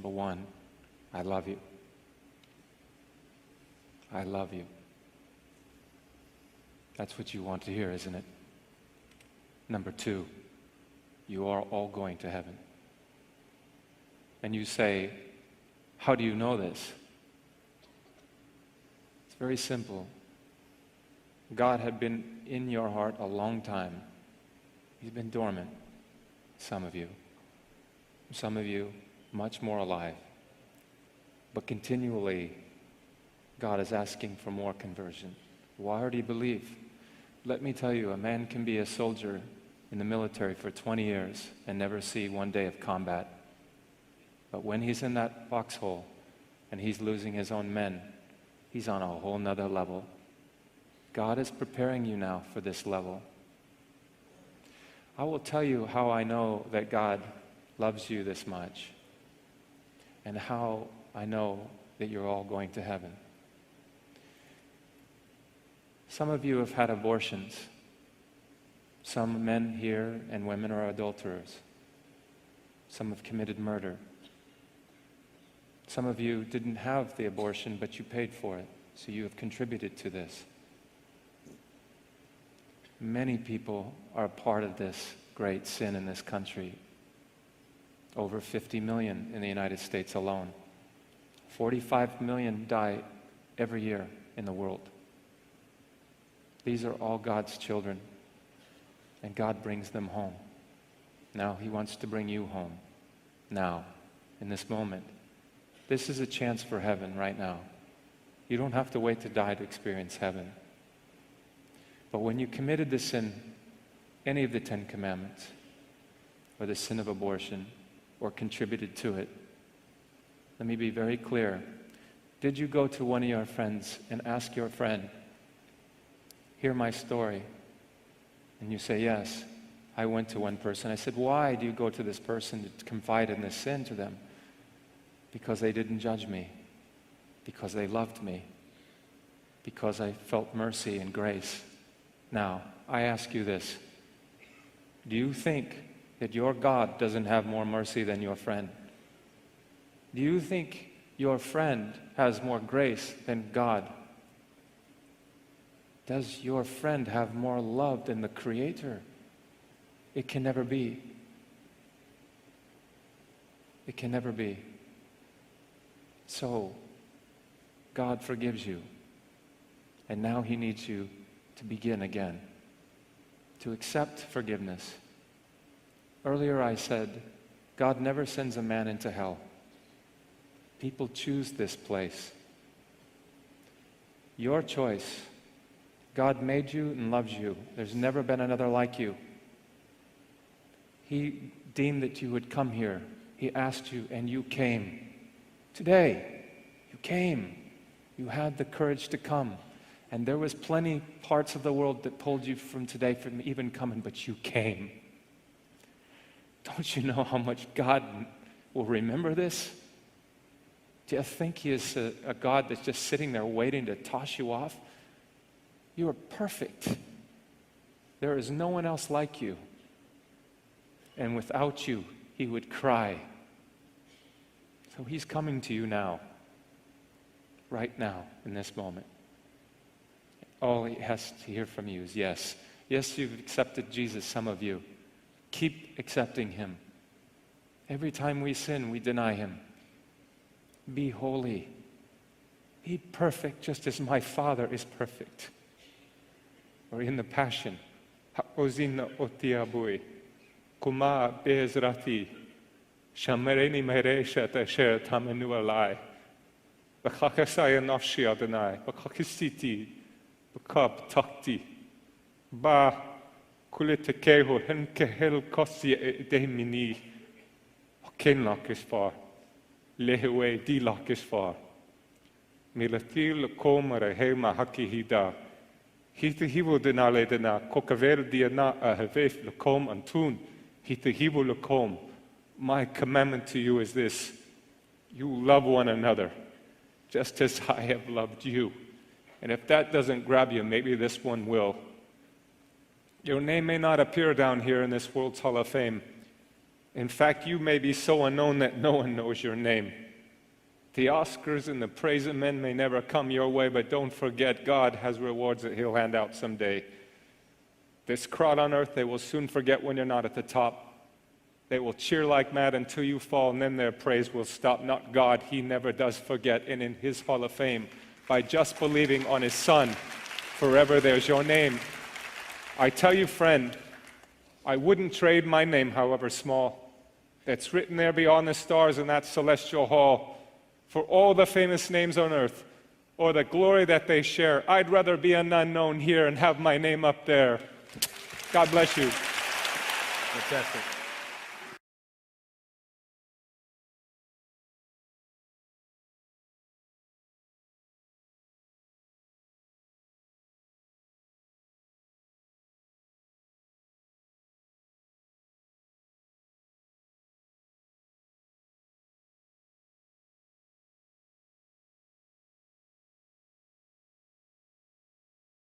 Number one, I love you. I love you. That's what you want to hear, isn't it? Number two, you are all going to heaven. And you say, how do you know this? It's very simple. God had been in your heart a long time. He's been dormant, some of you. Some of you, much more alive. But continually, God is asking for more conversion. Why do you believe? Let me tell you, a man can be a soldier in the military for 20 years and never see one day of combat. But when he's in that foxhole and he's losing his own men, he's on a whole nother level. God is preparing you now for this level. I will tell you how I know that God loves you this much and how I know that you're all going to heaven. Some of you have had abortions. Some men here and women are adulterers. Some have committed murder. Some of you didn't have the abortion, but you paid for it, so you have contributed to this. Many people are a part of this great sin in this country. Over 50 million in the United States alone. 45 million die every year in the world. These are all God's children, and God brings them home. Now He wants to bring you home, now, in this moment. This is a chance for heaven right now. You don't have to wait to die to experience heaven. But when you committed the sin, any of the 10 Commandments, or the sin of abortion, or contributed to it, let me be very clear. Did you go to one of your friends and ask your friend, hear my story? And you say, yes. I went to one person. I said, why do you go to this person to confide in this sin to them? Because they didn't judge me. Because they loved me. Because I felt mercy and grace. Now, I ask you this. Do you think that your God doesn't have more mercy than your friend? Do you think your friend has more grace than God? Does your friend have more love than the Creator? It can never be. It can never be. So, God forgives you. And now He needs you to begin again, to accept forgiveness. Earlier I said, God never sends a man into hell. People choose this place. Your choice. God made you and loves you. There's never been another like you. He deemed that you would come here. He asked you and you came. Today, you came. You had the courage to come. And there was plenty parts of the world that pulled you from today from even coming, but you came. Don't you know how much God will remember this? Do you think He is a God that's just sitting there waiting to toss you off? You are perfect. There is no one else like you. And without you, He would cry. So He's coming to you now, right now, in this moment. All He has to hear from you is yes. Yes, you've accepted Jesus, some of you. Keep accepting Him. Every time we sin, we deny Him. Be holy. Be perfect just as my Father is perfect. Or in the Passion, Ha'ozina otiabui, kuma bezrati, shamereni meresha tasher tamenu alai, bakakasaya nafshi adonai, bakakisiti, bakab takti, ba kulitekeho henkehel kosi edemini, kenlakis far, lehewe dilakis far, milatil komare hema hakihida, Hita hivo denale dena kokaver diana ahevef lakom antun. Hita hivo lakom. My commandment to you is this: you love one another, just as I have loved you. And if that doesn't grab you, maybe this one will. Your name may not appear down here in this World's Hall of Fame. In fact, you may be so unknown that no one knows your name. The Oscars and the praise of men may never come your way, but don't forget, God has rewards that He'll hand out someday. This crowd on earth, they will soon forget when you're not at the top. They will cheer like mad until you fall, and then their praise will stop. Not God, He never does forget. And in His Hall of Fame, by just believing on His Son, forever there's your name. I tell you, friend, I wouldn't trade my name, however small, that's written there beyond the stars in that celestial hall, for all the famous names on earth, or the glory that they share. I'd rather be an unknown here and have my name up there. God bless you. Fantastic.